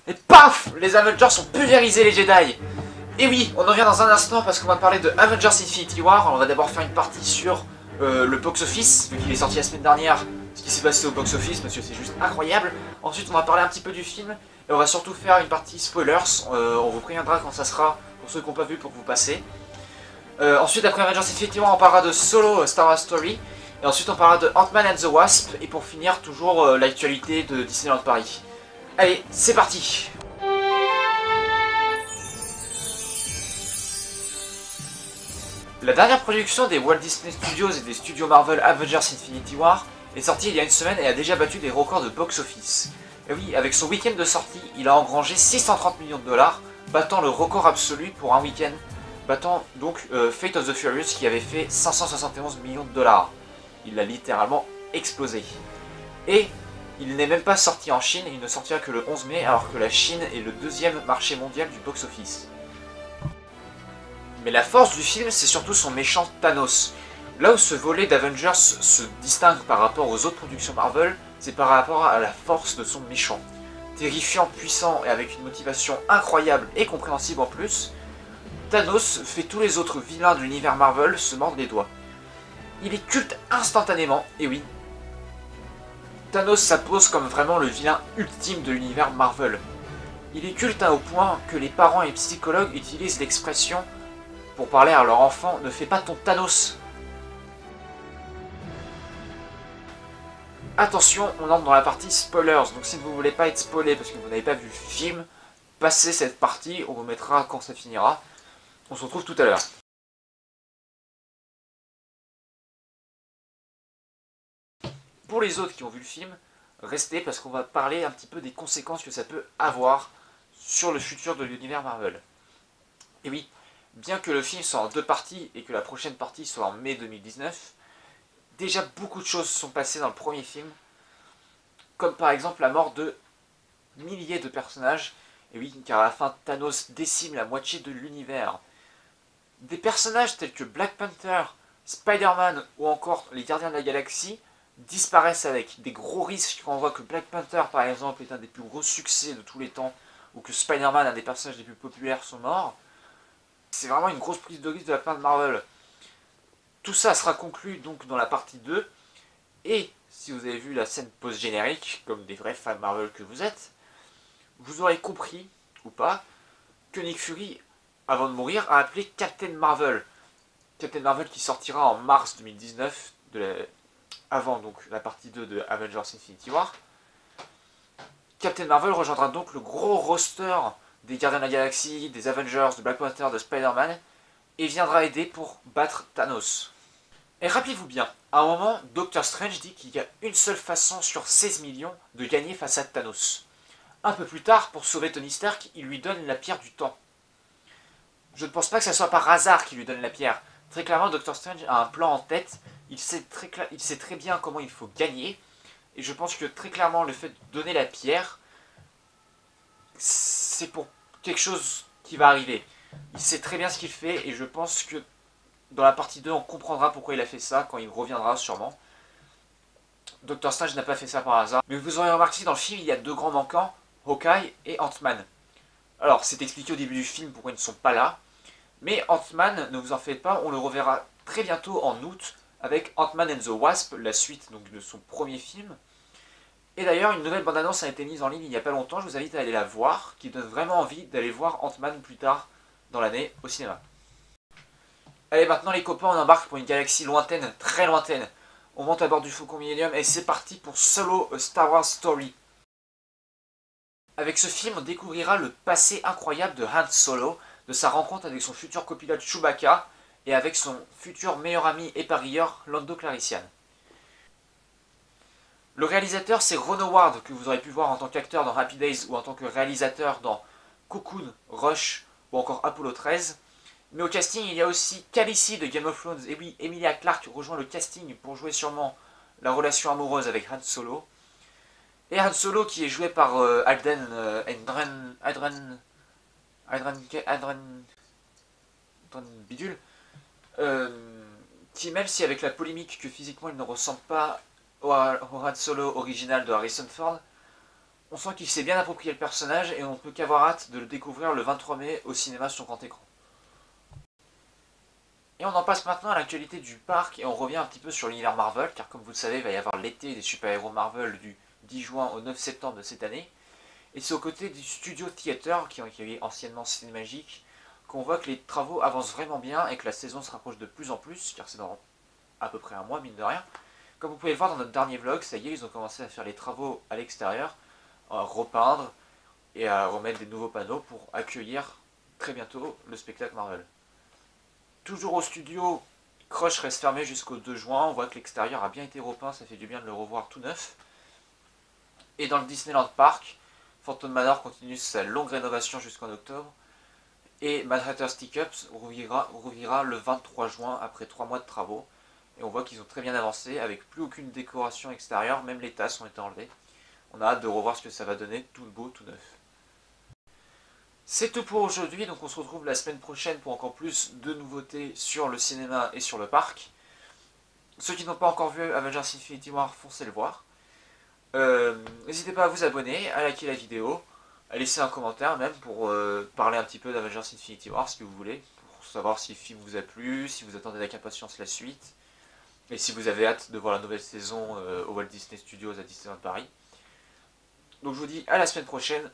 Et paf, les Avengers ont pulvérisé les Jedi. Et oui, on en revient dans un instant parce qu'on va parler de Avengers Infinity War. On va d'abord faire une partie sur le box-office, vu qu'il est sorti la semaine dernière. Ce qui s'est passé au box-office, monsieur, c'est juste incroyable. Ensuite, on va parler un petit peu du film. Et on va surtout faire une partie spoilers. On vous préviendra quand ça sera, pour ceux qui n'ont pas vu, pour que vous passez. Ensuite, après Avengers Infinity War, on parlera de Solo Star Wars Story. Et ensuite, on parlera de Ant-Man and the Wasp. Et pour finir, toujours l'actualité de Disneyland Paris. Allez, c'est parti! La dernière production des Walt Disney Studios et des studios Marvel Avengers Infinity War est sortie il y a une semaine et a déjà battu des records de box-office. Et oui, avec son week-end de sortie, il a engrangé 630 millions de dollars, battant le record absolu pour un week-end, battant donc Fate of the Furious qui avait fait 571 millions de dollars. Il l'a littéralement explosé. Et il n'est même pas sorti en Chine, il ne sortira que le 11 mai alors que la Chine est le deuxième marché mondial du box-office. Mais la force du film, c'est surtout son méchant Thanos. Là où ce volet d'Avengers se distingue par rapport aux autres productions Marvel, c'est par rapport à la force de son méchant. Terrifiant, puissant et avec une motivation incroyable et compréhensible en plus, Thanos fait tous les autres vilains de l'univers Marvel se mordre les doigts. Il est culte instantanément, et oui, Thanos s'impose comme vraiment le vilain ultime de l'univers Marvel. Il est culte au point que les parents et psychologues utilisent l'expression pour parler à leur enfant, ne fais pas ton Thanos. Attention, on entre dans la partie spoilers, donc si vous ne voulez pas être spoilé parce que vous n'avez pas vu le film, passez cette partie, on vous mettra quand ça finira. On se retrouve tout à l'heure. Pour les autres qui ont vu le film, restez parce qu'on va parler un petit peu des conséquences que ça peut avoir sur le futur de l'univers Marvel. Et oui, bien que le film soit en deux parties et que la prochaine partie soit en mai 2019, déjà beaucoup de choses sont passées dans le premier film, comme par exemple la mort de milliers de personnages, et oui, car à la fin Thanos décime la moitié de l'univers. Des personnages tels que Black Panther, Spider-Man ou encore les Gardiens de la Galaxie disparaissent avec des gros risques quand on voit que Black Panther par exemple est un des plus gros succès de tous les temps, ou que Spider-Man, un des personnages les plus populaires, sont morts. C'est vraiment une grosse prise de risque de la part de Marvel. Tout ça sera conclu donc dans la partie 2. Et si vous avez vu la scène post-générique, comme des vrais fans Marvel que vous êtes, vous aurez compris, ou pas, que Nick Fury, avant de mourir, a appelé Captain Marvel. Captain Marvel qui sortira en mars 2019, avant donc la partie 2 de Avengers Infinity War. Captain Marvel rejoindra donc le gros roster des Gardiens de la Galaxie, des Avengers, de Black Panther, de Spider-Man, et viendra aider pour battre Thanos. Et rappelez-vous bien, à un moment, Doctor Strange dit qu'il y a une seule façon sur 16 millions de gagner face à Thanos. Un peu plus tard, pour sauver Tony Stark, il lui donne la pierre du temps. Je ne pense pas que ce soit par hasard qu'il lui donne la pierre. Très clairement, Doctor Strange a un plan en tête, il sait très bien comment il faut gagner, et je pense que très clairement, le fait de donner la pierre, c'est pour quelque chose qui va arriver. Il sait très bien ce qu'il fait, et je pense que dans la partie 2, on comprendra pourquoi il a fait ça, quand il reviendra sûrement. Doctor Strange n'a pas fait ça par hasard. Mais vous aurez remarqué que dans le film, il y a deux grands manquants, Hawkeye et Ant-Man. Alors, c'est expliqué au début du film pourquoi ils ne sont pas là. Mais Ant-Man, ne vous en faites pas, on le reverra très bientôt en août avec Ant-Man and the Wasp, la suite donc, de son premier film. Et d'ailleurs, une nouvelle bande-annonce a été mise en ligne il n'y a pas longtemps, je vous invite à aller la voir, qui donne vraiment envie d'aller voir Ant-Man plus tard dans l'année au cinéma. Allez, maintenant les copains, on embarque pour une galaxie lointaine, très lointaine. On monte à bord du Faucon Millennium et c'est parti pour Solo Star Wars Story. Avec ce film, on découvrira le passé incroyable de Han Solo, de sa rencontre avec son futur copilote Chewbacca et avec son futur meilleur ami et parieur Lando Calrissian. Le réalisateur, c'est Ron Howard, que vous aurez pu voir en tant qu'acteur dans Happy Days ou en tant que réalisateur dans Cocoon, Rush ou encore Apollo 13. Mais au casting, il y a aussi Khaleesi de Game of Thrones. Et oui, Emilia Clarke rejoint le casting pour jouer sûrement la relation amoureuse avec Han Solo. Et Han Solo qui est joué par Adren Bidule. Qui, même si avec la polémique que physiquement il ne ressemble pas au Han Solo original de Harrison Ford, On sent qu'il s'est bien approprié le personnage et on ne peut qu'avoir hâte de le découvrir le 23 mai au cinéma sur grand écran. Et on en passe maintenant à l'actualité du parc et on revient un petit peu sur l'univers Marvel, car comme vous le savez, il va y avoir l'été des super-héros Marvel du 10 juin au 9 septembre de cette année. Et c'est aux côtés du Studio Theater, qui est anciennement Cinémagique, qu'on voit que les travaux avancent vraiment bien et que la saison se rapproche de plus en plus, car c'est dans à peu près un mois, mine de rien. Comme vous pouvez le voir dans notre dernier vlog, ça y est, ils ont commencé à faire les travaux à l'extérieur, à repeindre et à remettre des nouveaux panneaux pour accueillir très bientôt le spectacle Marvel. Toujours au studio, Crush reste fermé jusqu'au 2 juin, on voit que l'extérieur a bien été repeint, ça fait du bien de le revoir tout neuf. Et dans le Disneyland Park, Phantom Manor continue sa longue rénovation jusqu'en octobre, et Manhattan Stick-Ups rouvrira le 23 juin après 3 mois de travaux. Et on voit qu'ils ont très bien avancé, avec plus aucune décoration extérieure, même les tasses ont été enlevées. On a hâte de revoir ce que ça va donner, tout beau, tout neuf. C'est tout pour aujourd'hui, donc on se retrouve la semaine prochaine pour encore plus de nouveautés sur le cinéma et sur le parc. Ceux qui n'ont pas encore vu Avengers Infinity War, foncez le voir. N'hésitez pas à vous abonner, à liker la vidéo, à laisser un commentaire même pour parler un petit peu d'Avengers Infinity War, si vous voulez, pour savoir si le film vous a plu, si vous attendez avec impatience la suite, et si vous avez hâte de voir la nouvelle saison au Walt Disney Studios à Disneyland Paris. Donc je vous dis à la semaine prochaine